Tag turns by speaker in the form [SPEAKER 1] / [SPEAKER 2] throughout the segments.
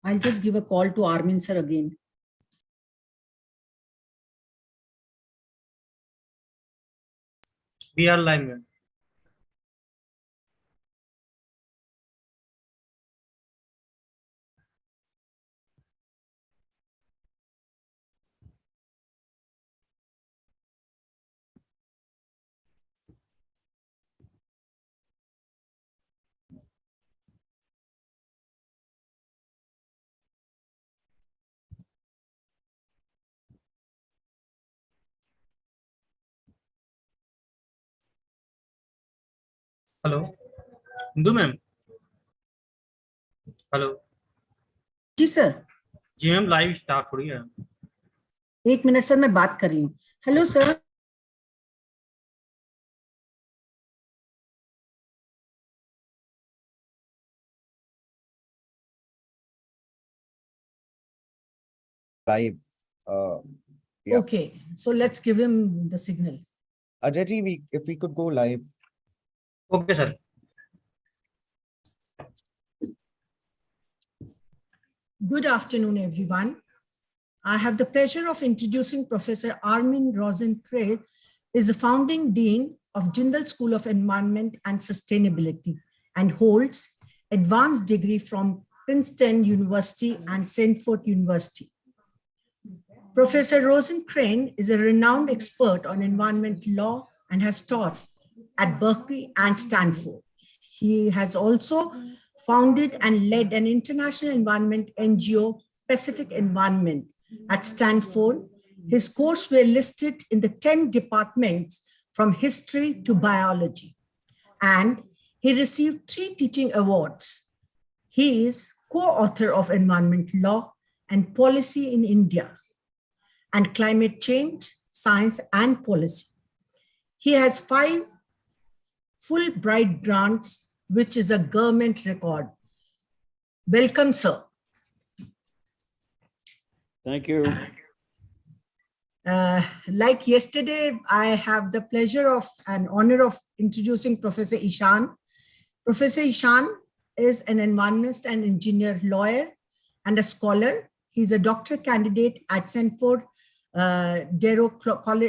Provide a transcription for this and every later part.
[SPEAKER 1] I'll just give a call to Armin sir again.
[SPEAKER 2] We are live, ma'am. Hello Indu ma'am, hello
[SPEAKER 1] जी sir.
[SPEAKER 2] जी ma'am, live start हो रही है।
[SPEAKER 1] एक minute sir, मैं बात कर रही हूँ। Hello sir.
[SPEAKER 3] Live. Yeah.
[SPEAKER 1] Okay, so let's give him the signal.
[SPEAKER 3] Ajay ji, if we could go live.
[SPEAKER 2] Okay, sir.
[SPEAKER 1] Good afternoon, everyone. I have the pleasure of introducing Professor Armin Rozentre, is the founding dean of Jindal School of Environment and Sustainability and holds advanced degree from Princeton University and Stanford University. Professor Rozentre is a renowned expert on environment law and has taught at Berkeley and Stanford. He has also founded and led an international environment NGO, Pacific Environment, at Stanford. His courses were listed in the 10 departments from history to biology, and he received 3 teaching awards. He is co-author of Environment Law and Policy in India and Climate Change, Science and Policy. He has 5 Fulbright grants, which is a government record. Welcome, sir.
[SPEAKER 4] Thank you.
[SPEAKER 1] Like yesterday, I have the pleasure of and honor of introducing Professor Ishan. Professor Ishan is an environmentalist and engineer lawyer and a scholar. He's a doctor candidate at Stanford Darrow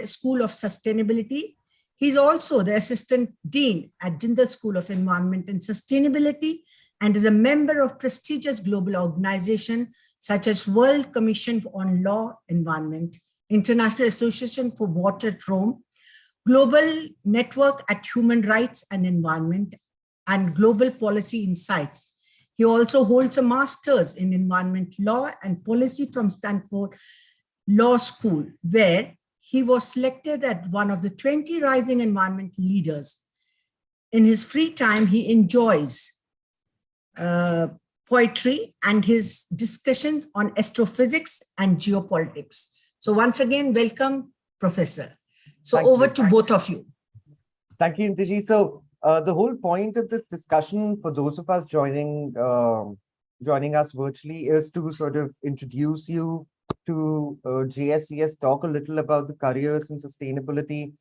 [SPEAKER 1] School of Sustainability. He's also the assistant dean at Jindal School of Environment and Sustainability and is a member of prestigious global organizations such as World Commission on Law Environment, International Association for Water at Rome, Global Network at Human Rights and Environment, and Global Policy Insights. He also holds a master's in environment law and policy from Stanford Law School, where he was selected as one of the 20 rising environment leaders. In his free time, he enjoys poetry and his discussion on astrophysics and geopolitics. So once again, welcome, Professor. So over to both of you.
[SPEAKER 3] Thank you, Inti ji. So the whole point of this discussion for those of us joining us virtually is to sort of introduce you to JSES, talk a little about the careers in sustainability.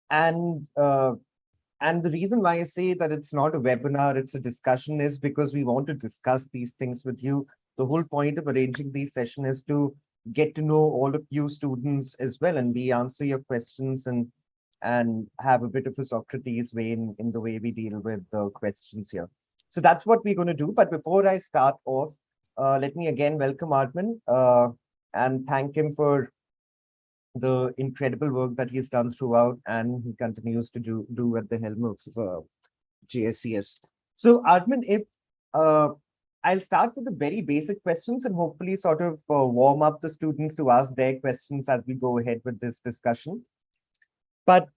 [SPEAKER 3] And the reason why I say that it's not a webinar, it's a discussion, is because we want to discuss these things with you. The whole point of arranging these sessions is to get to know all of you students as well, and we answer your questions and have a bit of a Socrates way in the way we deal with the questions here. So that's what we're going to do. But before I start off, let me again welcome Armin and thank him for the incredible work that he's done throughout and he continues to do at the helm of JSES. So Armin, if I'll start with the very basic questions and hopefully sort of warm up the students to ask their questions as we go ahead with this discussion. But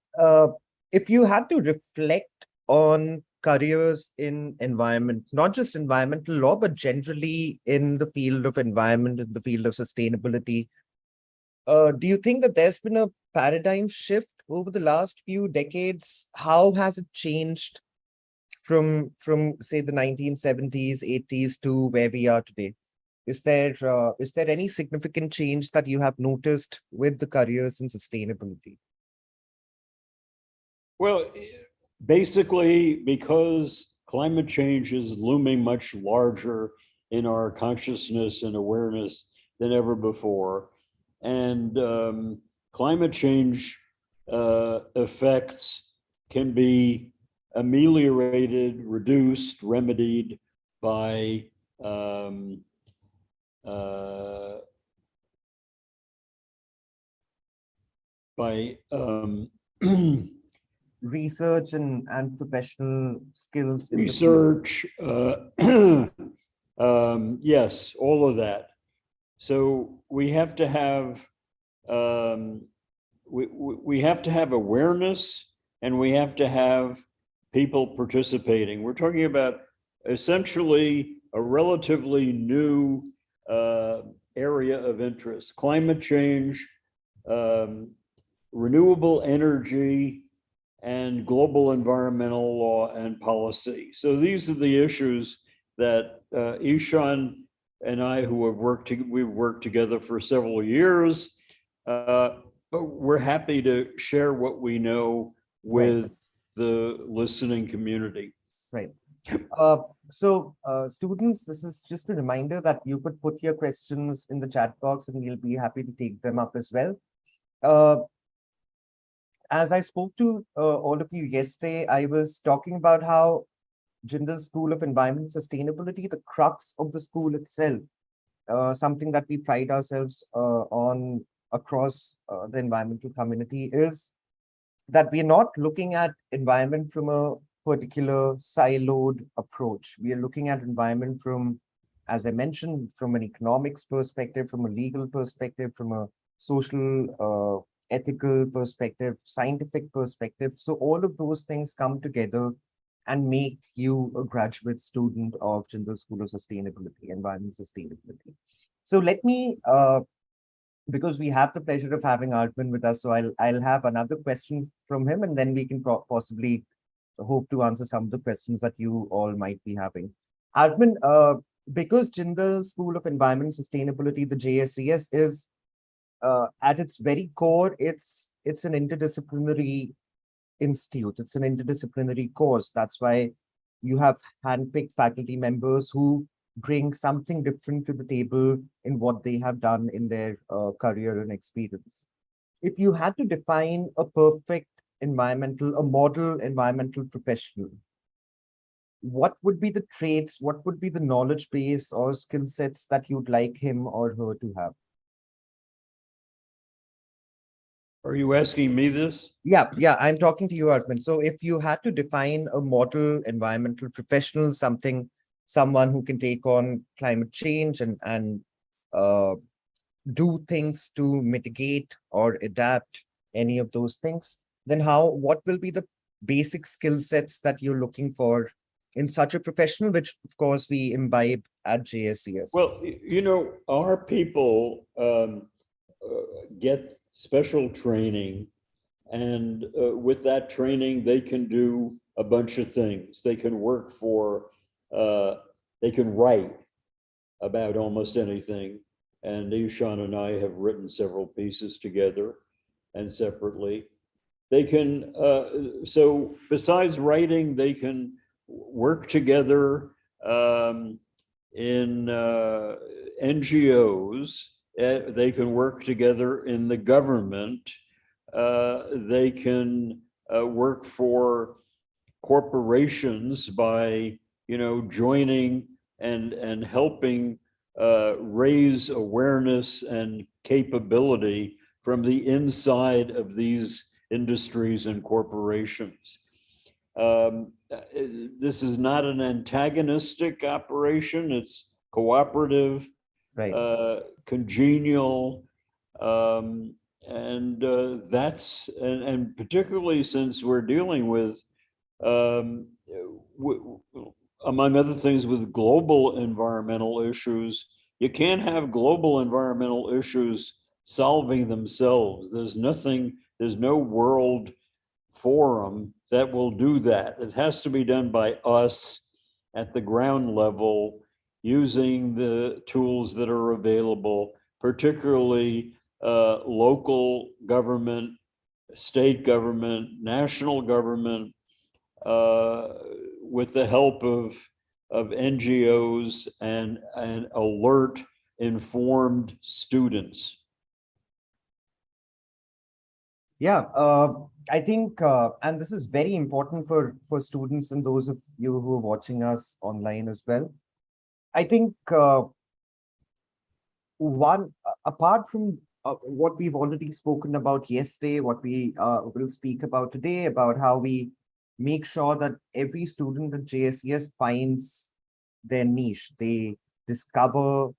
[SPEAKER 3] if you had to reflect on careers in environment, not just environmental law, but generally in the field of environment, in the field of sustainability, do you think that there's been a paradigm shift over the last few decades? How has it changed from say the 1970s, 80s to where we are today? Is there any significant change that you have noticed with the careers in sustainability?
[SPEAKER 4] Well, basically, because climate change is looming much larger in our consciousness and awareness than ever before. And climate change effects can be ameliorated, reduced, remedied by
[SPEAKER 3] Research and professional skills in the field.
[SPEAKER 4] research, yes, all of that. So we have to have we have to have awareness, and we have to have people participating. We're talking about essentially a relatively new area of interest: climate change, renewable energy, and global environmental law and policy. So these are the issues that Ishan and I, who have we've worked together for several years, but we're happy to share what we know with the listening community.
[SPEAKER 3] Right. Students, this is just a reminder that you could put your questions in the chat box and we'll be happy to take them up as well. As I spoke to all of you yesterday, I was talking about how Jindal School of Environment Sustainability, the crux of the school itself, something that we pride ourselves on across the environmental community, is that we're not looking at environment from a particular siloed approach. We are looking at environment from, as I mentioned, from an economics perspective, from a legal perspective, from a social, ethical perspective, scientific perspective. So all of those things come together and make you a graduate student of Jindal School of Sustainability, Environment Sustainability. So let me, because we have the pleasure of having Armin with us, so I'll have another question from him, and then we can possibly hope to answer some of the questions that you all might be having. Armin, because Jindal School of Environment Sustainability, the JSES, is at its very core, it's an interdisciplinary institute. It's an interdisciplinary course. That's why you have handpicked faculty members who bring something different to the table in what they have done in their career and experience. If you had to define a perfect a model environmental professional, what would be the traits, what would be the knowledge base or skill sets that you'd like him or her to have?
[SPEAKER 4] Are you asking me this?
[SPEAKER 3] Yeah, I'm talking to you, Armin. So if you had to define a model environmental professional, someone who can take on climate change and do things to mitigate or adapt any of those things, then what will be the basic skill sets that you're looking for in such a professional, which of course we imbibe at JSES?
[SPEAKER 4] Well, you know, our people get special training, and with that training, they can do a bunch of things. They can work for, they can write about almost anything. And Ishan and I have written several pieces together and separately. They can, so besides writing, they can work together in NGOs. They can work together in the government. They can work for corporations by, you know, joining and helping raise awareness and capability from the inside of these industries and corporations. This is not an antagonistic operation. It's cooperative,
[SPEAKER 3] Right.
[SPEAKER 4] Congenial, and that's, and particularly since we're dealing with, among other things, with global environmental issues, you can't have global environmental issues solving themselves. There's no world forum that will do that. It has to be done by us at the ground level, using the tools that are available, particularly local government, state government, national government, with the help of of NGOs and alert, informed students?
[SPEAKER 3] Yeah, I think, and this is very important for students and those of you who are watching us online as well. I think apart from what we've already spoken about yesterday, what we will speak about today, about how we make sure that every student at JSES finds their niche. They discover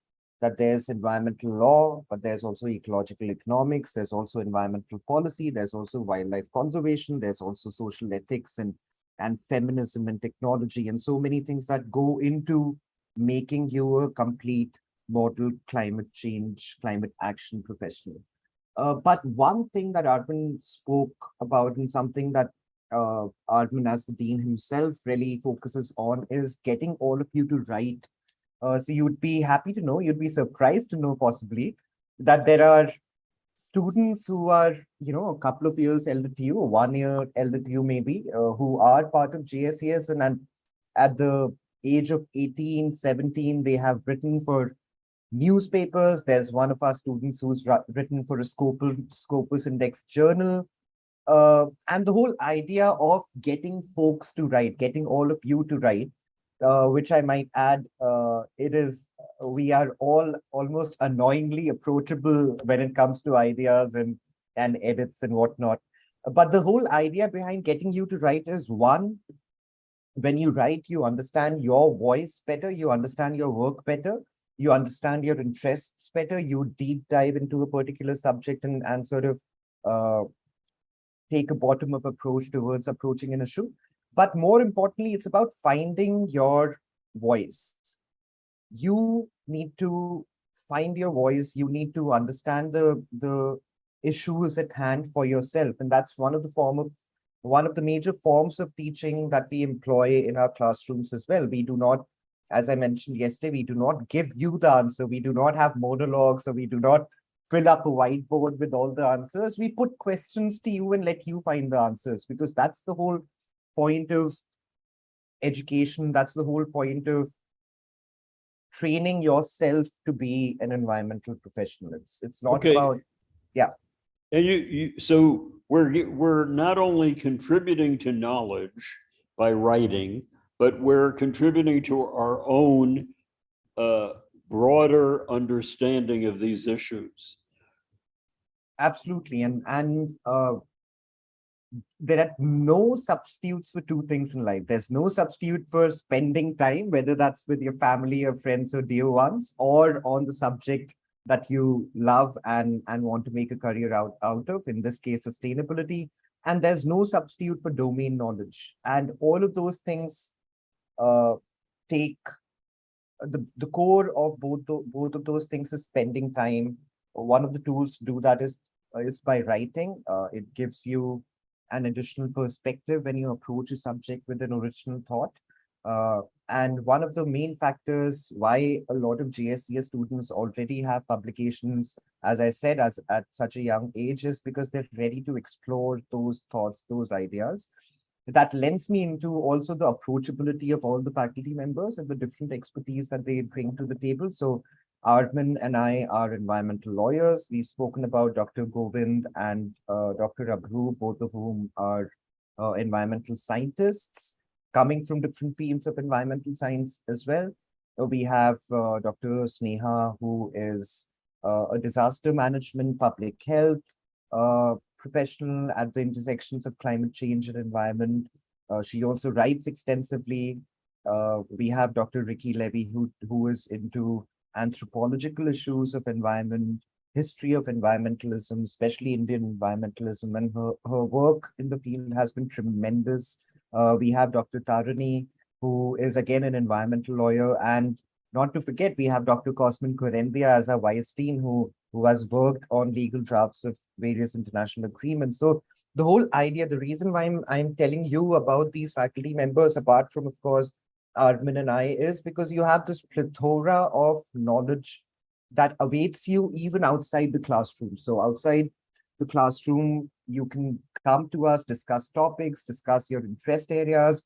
[SPEAKER 3] that there's environmental law, but there's also ecological economics, there's also environmental policy, there's also wildlife conservation, there's also social ethics and feminism and technology, and so many things that go into making you a complete model climate change, climate action professional. But one thing that Armin spoke about, and something that Armin as the dean himself really focuses on, is getting all of you to write. So you'd be happy to know, you'd be surprised to know possibly, that there are students who are, a couple of years elder to you, or 1 year elder to you maybe, who are part of JSES, and at the age of 18, 17, they have written for newspapers. There's one of our students who's written for a Scopus Index journal. And the whole idea of getting folks to write, getting all of you to write, which I might add, we are all almost annoyingly approachable when it comes to ideas and edits and whatnot. But the whole idea behind getting you to write is, one, when you write, you understand your voice better, you understand your work better, you understand your interests better, you deep dive into a particular subject and sort of take a bottom-up approach towards approaching an issue. But more importantly, it's about finding your voice. You need to find your voice. You need to understand the issues at hand for yourself. And that's one of the major forms of teaching that we employ in our classrooms as well. We do not, as I mentioned yesterday, we do not give you the answer. We do not have monologues, or we do not fill up a whiteboard with all the answers. We put questions to you and let you find the answers, because that's the whole point of education. That's the whole point of training yourself to be an environmental professional. It's not about, yeah.
[SPEAKER 4] And so we're not only contributing to knowledge by writing, but we're contributing to our own broader understanding of these issues.
[SPEAKER 3] Absolutely. And there are no substitutes for two things in life. There's no substitute for spending time, whether that's with your family or friends or dear ones, or on the subject that you love and want to make a career out of, in this case, sustainability. And there's no substitute for domain knowledge. And all of those things take the core of both of those things is spending time. One of the tools to do that is by writing. It gives you an additional perspective when you approach a subject with an original thought. And one of the main factors why a lot of JSES students already have publications, as I said, at such a young age, is because they're ready to explore those thoughts, those ideas. That lends me into also the approachability of all the faculty members and the different expertise that they bring to the table. So Armin and I are environmental lawyers. We've spoken about Dr. Govind and Dr. Abru, both of whom are environmental scientists coming from different fields of environmental science as well. We have Dr. Sneha, who is a disaster management, public health professional at the intersections of climate change and environment. She also writes extensively. We have Dr. Ricky Levy, who is into anthropological issues of environment, history of environmentalism, especially Indian environmentalism, and her work in the field has been tremendous. We have Dr. Tarani, who is again an environmental lawyer, and not to forget, we have Dr. Cosmin Corendia as our vice dean, who has worked on legal drafts of various international agreements. So the whole idea, the reason why I'm telling you about these faculty members, apart from, of course, Armin and I, is because you have this plethora of knowledge that awaits you even outside the classroom. So outside the classroom, you can come to us, discuss topics, discuss your interest areas.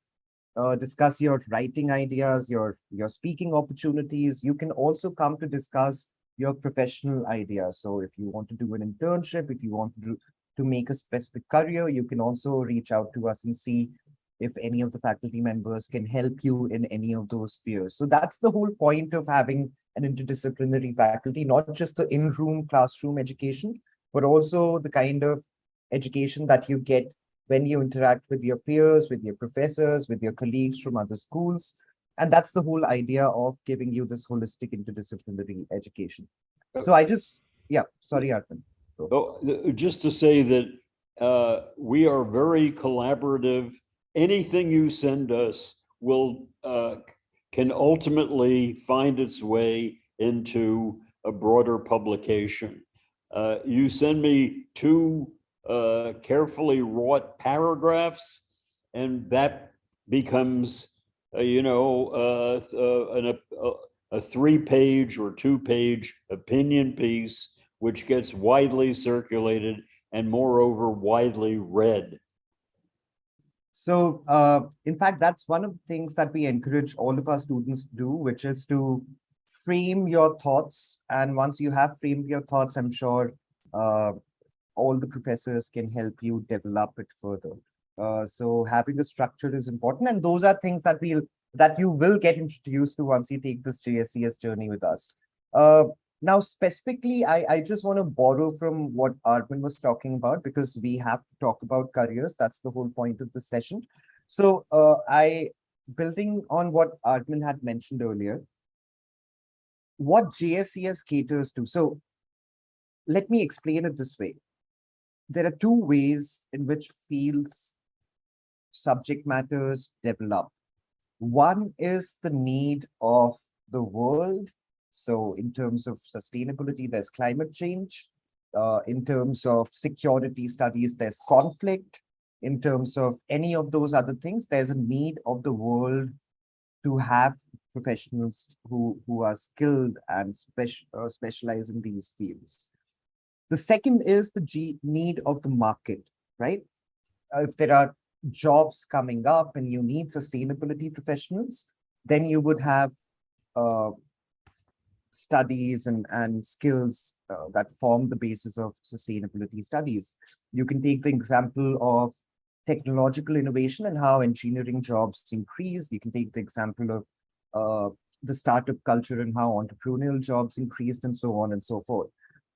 [SPEAKER 3] discuss your writing ideas, your speaking opportunities. You can also come to discuss your professional ideas. So if you want to do an internship, if you want to make a specific career, you can also reach out to us and see if any of the faculty members can help you in any of those spheres. So that's the whole point of having an interdisciplinary faculty, not just the in-room classroom education, but also the kind of education that you get when you interact with your peers, with your professors, with your colleagues from other schools. And that's the whole idea of giving you this holistic interdisciplinary education. So sorry, Armin.
[SPEAKER 4] Oh, just to say that we are very collaborative. Anything you send us will can ultimately find its way into a broader publication. You send me 2 carefully wrought paragraphs, and that becomes, a 3-page or 2-page opinion piece, which gets widely circulated and moreover widely read.
[SPEAKER 3] So in fact, that's one of the things that we encourage all of our students to do, which is to frame your thoughts. And once you have framed your thoughts, I'm sure all the professors can help you develop it further. So having a structure is important. And those are things that you will get introduced to once you take this JSES journey with us. Now, specifically, I just want to borrow from what Armin was talking about, because we have to talk about careers. That's the whole point of this session. So building on what Armin had mentioned earlier, what JSES caters to. So let me explain it this way. There are 2 ways in which fields, subject matters develop. One is the need of the world. So in terms of sustainability, there's climate change. In terms of security studies, there's conflict. In terms of any of those other things, there's a need of the world to have professionals who are skilled and specialize in these fields. The second is the need of the market, right? If there are jobs coming up and you need sustainability professionals, then you would have studies and skills that form the basis of sustainability studies. You can take the example of technological innovation and how engineering jobs increase. You can take the example of the startup culture and how entrepreneurial jobs increased, and so on and so forth.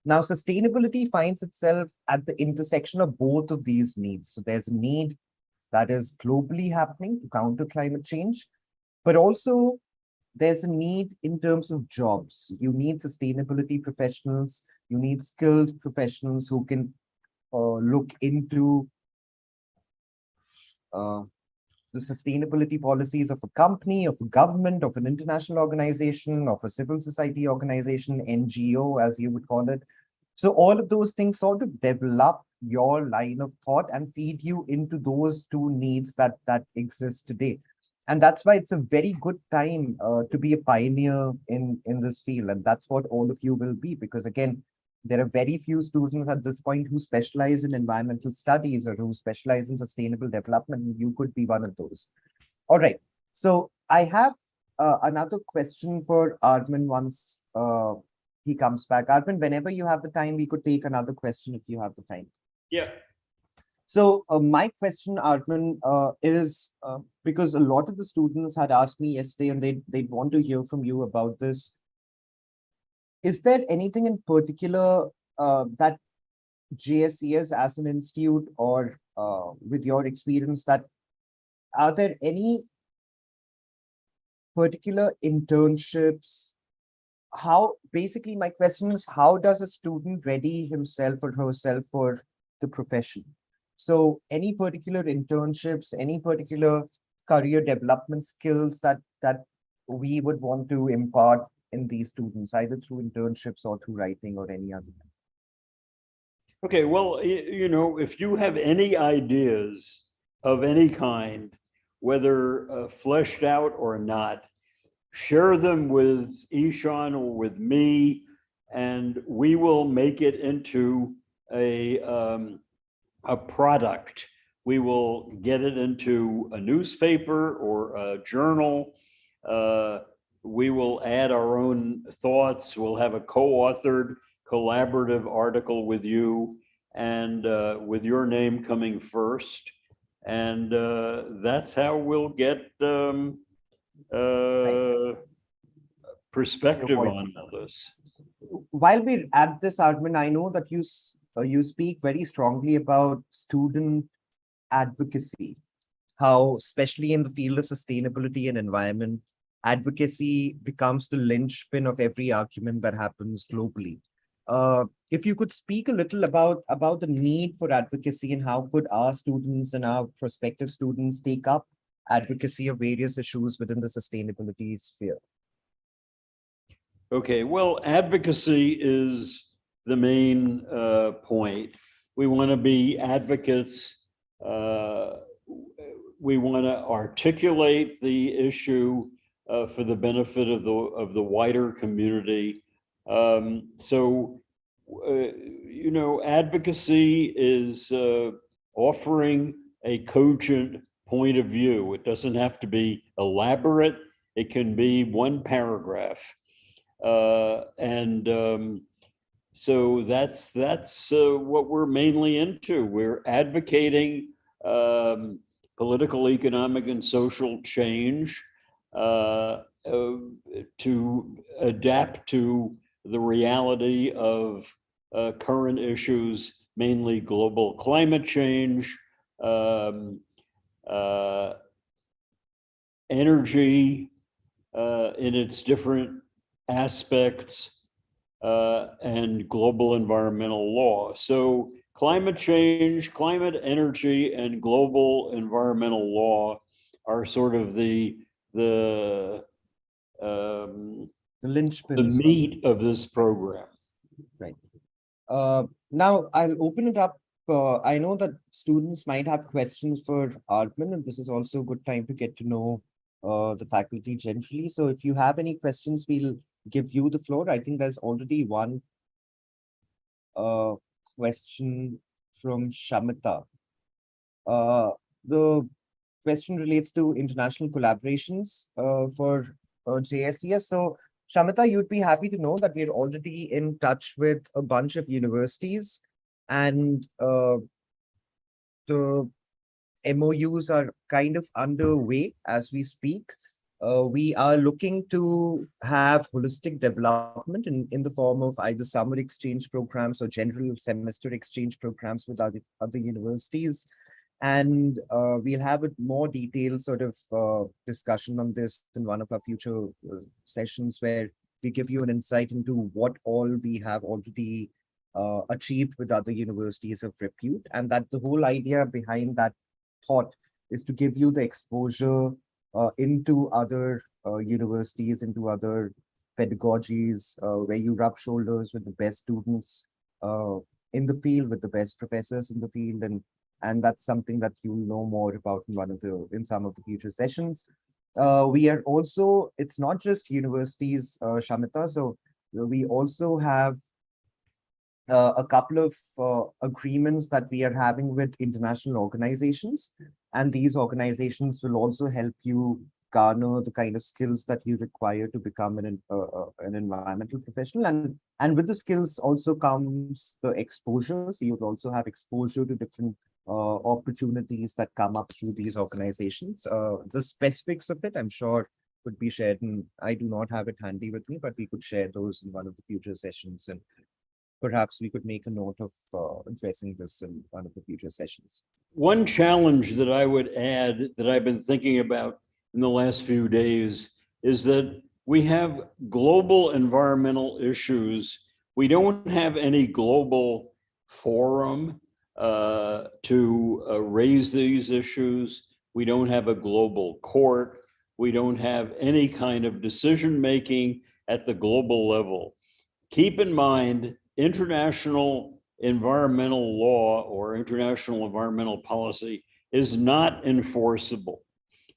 [SPEAKER 3] Now, sustainability finds itself at the intersection of both of these needs. So there's a need that is globally happening to counter climate change, but also there's a need in terms of jobs. You need sustainability professionals, you need skilled professionals who can look into the sustainability policies of a company, of a government, of an international organization, of a civil society organization, NGO, as you would call it. So all of those things sort of develop your line of thought and feed you into those 2 needs that exist today. And that's why it's a very good time to be a pioneer in this field. And that's what all of you will be, because again, there are very few students at this point who specialize in environmental studies or who specialize in sustainable development. And you could be one of those. All right. So I have another question for Armin once he comes back. Armin, whenever you have the time, we could take another question if you have the time.
[SPEAKER 4] Yeah.
[SPEAKER 3] So my question, Armin, is because a lot of the students had asked me yesterday and they'd want to hear from you about this. Is there anything in particular that JSES as an institute, or with your experience, that are there any particular internships? How, basically my question is, how does a student ready himself or herself for the profession? So any particular internships, any particular career development skills that we would want to impart in these students, either through internships or through writing or any other?
[SPEAKER 4] Okay, well, if you have any ideas of any kind, whether fleshed out or not, share them with Ishan or with me, and we will make it into a product we will get it into a newspaper or a journal. We will add our own thoughts. We'll have a co-authored collaborative article with you and with your name coming first. And that's how we'll get perspective on this.
[SPEAKER 3] While we're at this, Armin, I know that you speak very strongly about student advocacy, how especially in the field of sustainability and environment, advocacy becomes the linchpin of every argument that happens globally. If you could speak a little about the need for advocacy and how could our students and our prospective students take up advocacy of various issues within the sustainability sphere.
[SPEAKER 4] Okay, well, advocacy is the main point. We want to be advocates. We want to articulate the issue for the benefit of the wider community. You know, advocacy is offering a cogent point of view. It doesn't have to be elaborate. It can be one paragraph. So that's what we're mainly into. We're advocating political, economic, and social change to adapt to the reality of current issues, mainly global climate change, energy in its different aspects, and global environmental law. So climate change, climate energy, and global environmental law are sort of the
[SPEAKER 3] linchpin,
[SPEAKER 4] the meat of this program.
[SPEAKER 3] Right. Now I'll open it up. I know that students might have questions for Armin, and this is also a good time to get to know the faculty generally. So if you have any questions, we'll give you the floor. I think there's already one question from Shamita. The question relates to international collaborations for JSES. So Shamita, you'd be happy to know that we're already in touch with a bunch of universities, and the MOUs are kind of underway as we speak. We are looking to have holistic development in the form of either summer exchange programs or general semester exchange programs with other universities. And we'll have a more detailed sort of discussion on this in one of our future sessions, where we give you an insight into what all we have already achieved with other universities of repute. And that the whole idea behind that thought is to give you the exposure into other universities, into other pedagogies, where you rub shoulders with the best students in the field, with the best professors in the field, and that's something that you'll know more about in some of the future sessions. We are also, it's not just universities, Shamita, so we also have a couple of agreements that we are having with international organizations, and these organizations will also help you garner the kind of skills that you require to become an environmental professional. And with the skills also comes the exposure. So you would also have exposure to different opportunities that come up through these organizations. The specifics of it, I'm sure, could be shared, and I do not have it handy with me, but we could share those in one of the future sessions, and perhaps we could make a note of addressing this in one of the future sessions.
[SPEAKER 4] One challenge that I would add that I've been thinking about in the last few days is that we have global environmental issues. We don't have any global forum to raise these issues. We don't have a global court. We don't have any kind of decision-making at the global level. Keep in mind, international environmental law or international environmental policy is not enforceable.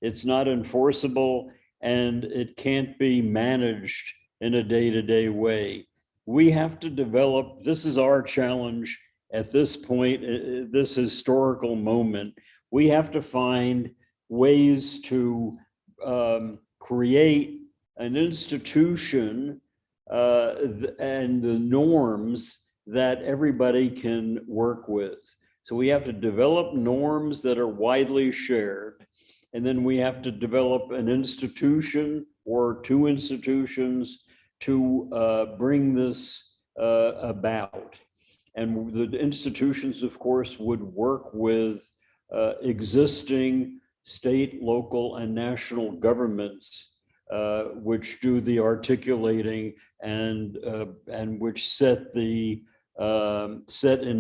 [SPEAKER 4] It's not enforceable, and it can't be managed in a day-to-day way. We have to develop, this is our challenge at this point, this historical moment. We have to find ways to create an institution and the norms that everybody can work with. So we have to develop norms that are widely shared. And then we have to develop an institution or two institutions to bring this about. And the institutions, of course, would work with existing state, local, and national governments, which do the articulating and which set in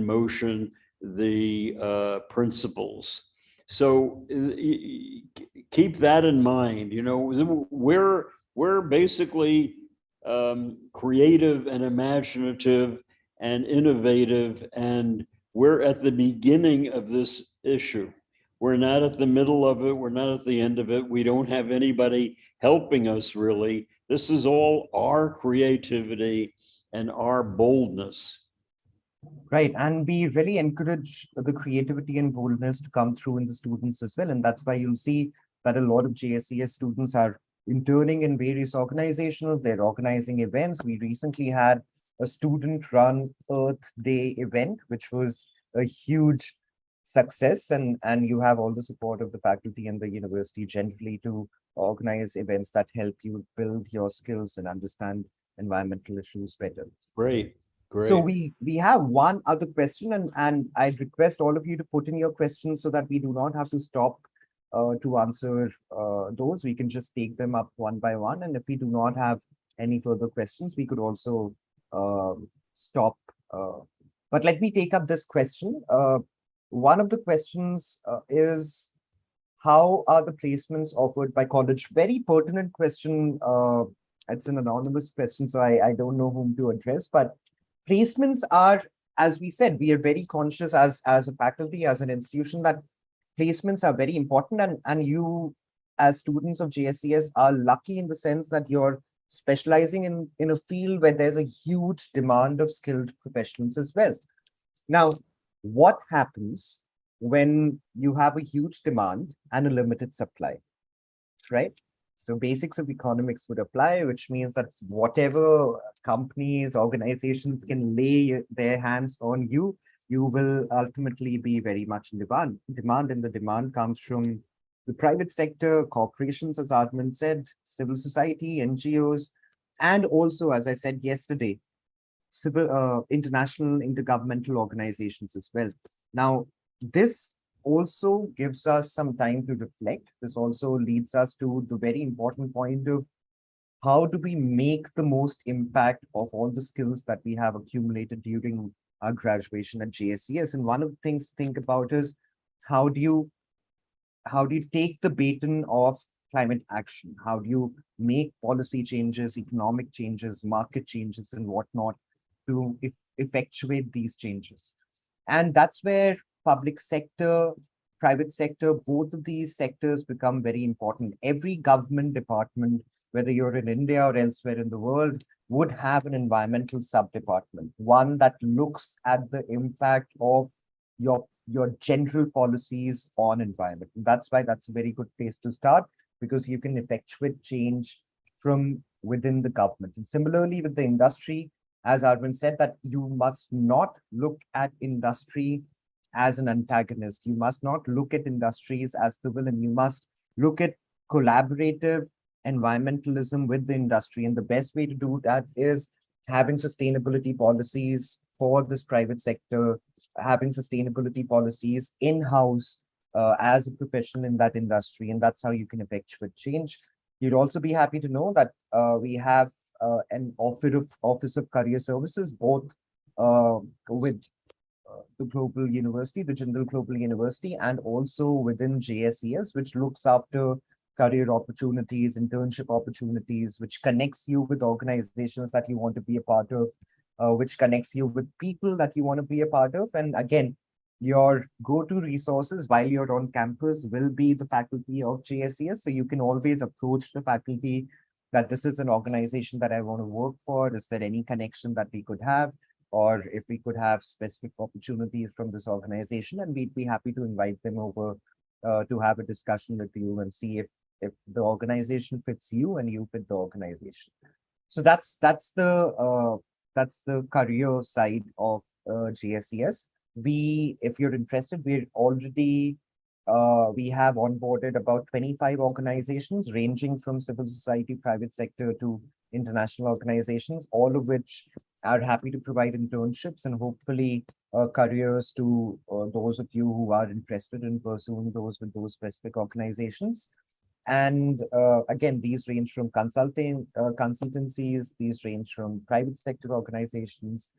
[SPEAKER 4] motion the principles. So keep that in mind. You know, we're basically creative and imaginative and innovative, and we're at the beginning of this issue. We're not at the middle of it. We're not at the end of it. We don't have anybody helping us really. This is all our creativity and our boldness.
[SPEAKER 3] Right. And we really encourage the creativity and boldness to come through in the students as well. And that's why you'll see that a lot of JSES students are interning in various organizations. They're organizing events. We recently had a student-run Earth Day event, which was a huge success. And you have all the support of the faculty and the university generally to organize events that help you build your skills and understand environmental issues better.
[SPEAKER 4] Great. Great.
[SPEAKER 3] So we have one other question, and I'd request all of you to put in your questions so that we do not have to stop to answer those. We can just take them up one by one. And if we do not have any further questions, we could also stop. But let me take up this question. One of the questions is, how are the placements offered by college? Very pertinent question. It's an anonymous question, so I don't know whom to address, but placements are, as we said, we are very conscious as a faculty, as an institution, that placements are very important. And you, as students of JSES, are lucky in the sense that you're specializing in a field where there's a huge demand of skilled professionals as well. Now, what happens when you have a huge demand and a limited supply, right? So basics of economics would apply, which means that whatever companies, organizations can lay their hands on you, you will ultimately be very much in demand. And the demand comes from the private sector, corporations, as Armin said, civil society, NGOs, and also, as I said yesterday, civil, international intergovernmental organizations as well. Now, this also gives us some time to reflect. This also leads us to the very important point of how do we make the most impact of all the skills that we have accumulated during our graduation at JSES. And one of the things to think about is how do you take the baton of climate action? How do you make policy changes, economic changes, market changes, and whatnot to effectuate these changes? And that's where public sector, private sector, both of these sectors become very important. Every government department, whether you're in India or elsewhere in the world, would have an environmental sub-department, one that looks at the impact of your general policies on environment. That's why that's a very good place to start, because you can effectuate change from within the government. And similarly with the industry, as Armin said, that you must not look at industry as an antagonist. You must not look at industries as the villain. You must look at collaborative environmentalism with the industry. And the best way to do that is having sustainability policies for this private sector, having sustainability policies in-house as a profession in that industry. And that's how you can effectuate change. You'd also be happy to know that we have an Office of Career Services, both with the Global University, the Jindal Global University, and also within JSES, which looks after career opportunities, internship opportunities, which connects you with organizations that you want to be a part of, which connects you with people that you want to be a part of. And again, your go-to resources while you're on campus will be the faculty of JSES. So you can always approach the faculty that this is an organization that I want to work for. Is there any connection that we could have? Or if we could have specific opportunities from this organization, and we'd be happy to invite them over to have a discussion with you and see if the organization fits you and you fit the organization. So that's the career side of JSES. If you're interested, we have onboarded about 25 organizations ranging from civil society, private sector to international organizations, all of which are happy to provide internships and hopefully careers to those of you who are interested in pursuing those with those specific organizations. And again, these range from consultancies, these range from private sector organizations,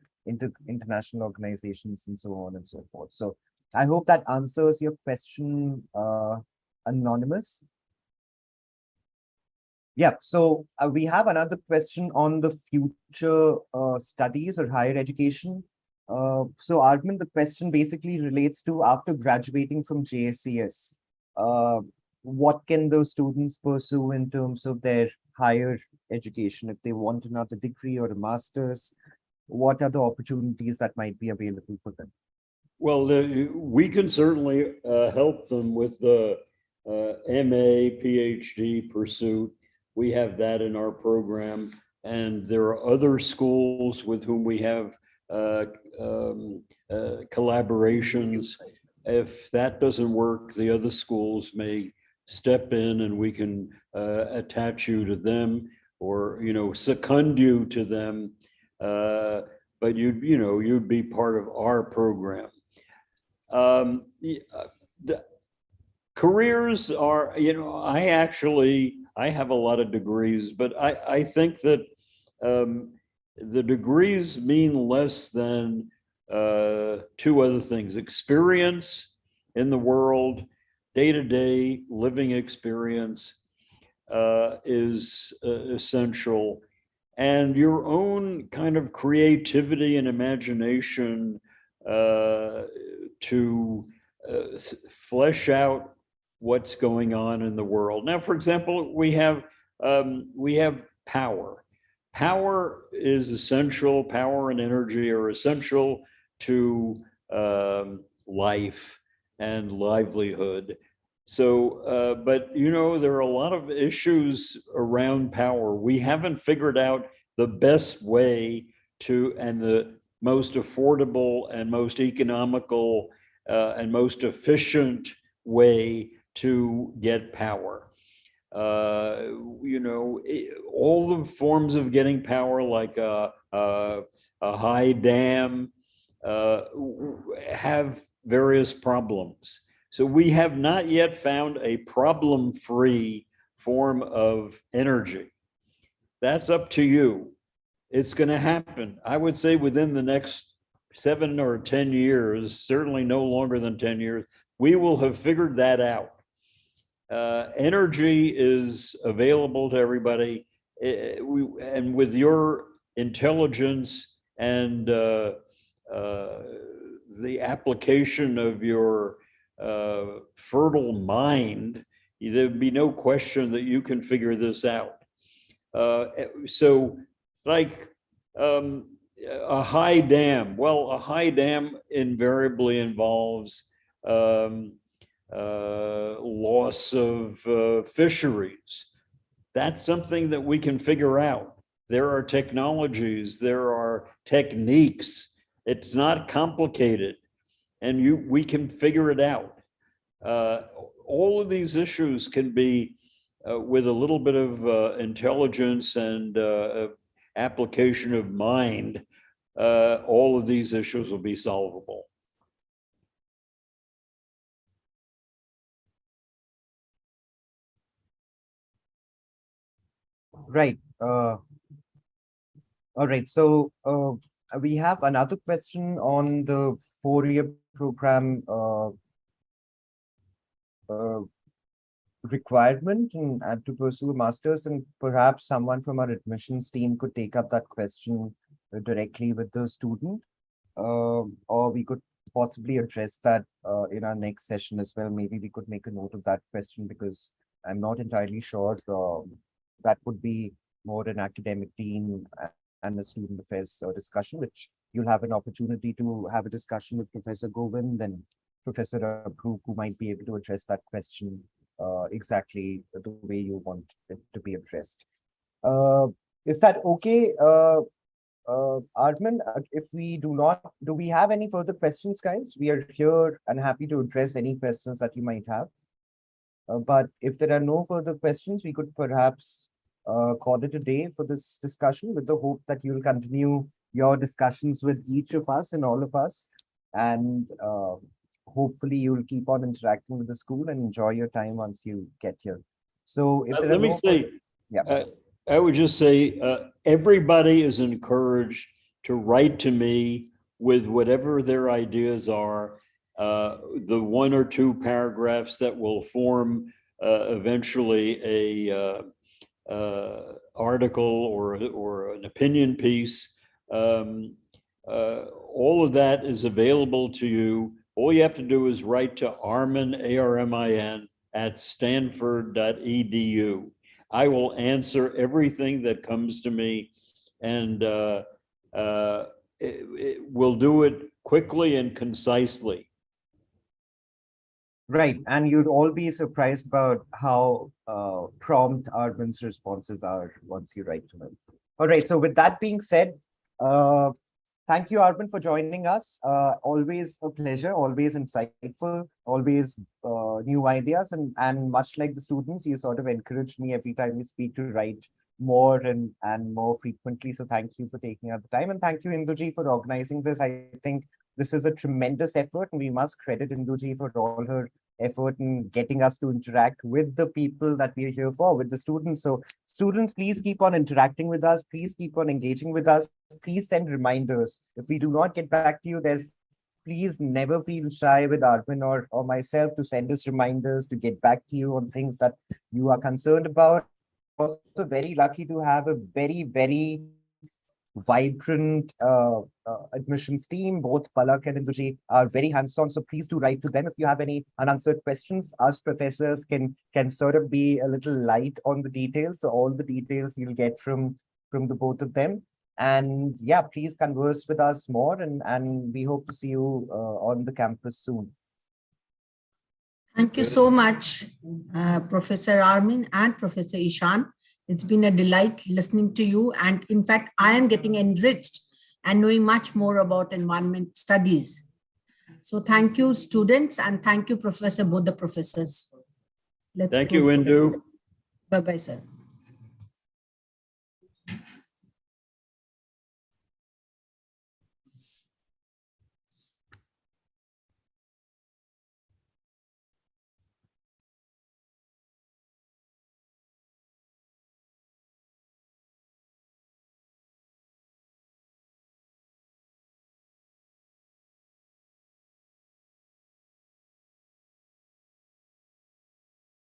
[SPEAKER 3] international organizations, and so on and so forth. So I hope that answers your question, Anonymous. Yeah, so we have another question on the future studies or higher education. So Armin, the question basically relates to after graduating from JSES, what can those students pursue in terms of their higher education? If they want another degree or a master's, what are the opportunities that might be available for them?
[SPEAKER 4] Well, we can certainly help them with the MA, PhD pursuit. We have that in our program, and there are other schools with whom we have collaborations. If that doesn't work, the other schools may step in and we can attach you to them or, second you to them. But you'd be part of our program. The careers are, I have a lot of degrees, but I think that the degrees mean less than two other things: experience in the world, day-to-day living experience is essential, and your own kind of creativity and imagination to flesh out what's going on in the world. Now, for example, we have power. Power is essential. Power and energy are essential to life and livelihood. So, but there are a lot of issues around power. We haven't figured out the best way to, and the most affordable and most economical and most efficient way to get power. All the forms of getting power, like a high dam, have various problems. So we have not yet found a problem-free form of energy. That's up to you. It's going to happen. I would say within the next 7 or 10 years, certainly no longer than 10 years, we will have figured that out. Energy is available to everybody. And with your intelligence and the application of your fertile mind, there'd be no question that you can figure this out. So like a high dam, well, a high dam invariably involves loss of fisheries. That's something that we can figure out. There are technologies, there are techniques. It's not complicated, and we can figure it out. All of these issues can be, with a little bit of intelligence and application of mind, all of these issues will be solvable.
[SPEAKER 3] Right. All right. So we have another question on the 4-year program requirement and to pursue a master's, and perhaps someone from our admissions team could take up that question directly with the student, or we could possibly address that in our next session as well. Maybe we could make a note of that question, because I'm not entirely sure that would be more an academic team and a student affairs discussion, which you'll have an opportunity to have a discussion with Professor Govind and Professor who might be able to address that question exactly the way you want it to be addressed. Is that okay, Armin? If we do we have any further questions, guys? We are here and happy to address any questions that you might have. But if there are no further questions, we could perhaps call it a day for this discussion, with the hope that you'll continue your discussions with each of us and all of us. And hopefully you'll keep on interacting with the school and enjoy your time once you get here. So if there
[SPEAKER 4] Let
[SPEAKER 3] are
[SPEAKER 4] me
[SPEAKER 3] no
[SPEAKER 4] say,
[SPEAKER 3] yeah.
[SPEAKER 4] I would just say, everybody is encouraged to write to me with whatever their ideas are. The 1 or 2 paragraphs that will form eventually a article or an opinion piece. All of that is available to you. All you have to do is write to Armin, ARMIN, @stanford.edu. I will answer everything that comes to me, and we'll do it quickly and concisely.
[SPEAKER 3] Right, and you'd all be surprised about how prompt Armin's responses are once you write to him. All right, so with that being said, thank you, Armin, for joining us. Always a pleasure, always insightful, always new ideas, and much like the students, you sort of encouraged me every time we speak to write more and more frequently. So thank you for taking out the time, and thank you, Induji, for organizing this. I think this is a tremendous effort, and we must credit Induji for all her effort in getting us to interact with the people that we are here for, with the students. So students, please keep on interacting with us. Please keep on engaging with us. Please send reminders. If we do not get back to you, please never feel shy with Armin or myself to send us reminders, to get back to you on things that you are concerned about. Also very lucky to have a very, very vibrant admissions team. Both Palak and Induji are very hands-on, so please do write to them if you have any unanswered questions. Us professors can sort of be a little light on the details, so all the details you'll get from the both of them. And yeah, please converse with us more, and we hope to see you on the campus soon.
[SPEAKER 1] Thank you so much, Professor Armin and Professor Ishan. It's been a delight listening to you. And in fact, I am getting enriched and knowing much more about environment studies. So thank you, students, and thank you, Professor, both the professors.
[SPEAKER 4] Thank you, Indu.
[SPEAKER 1] Bye-bye, sir.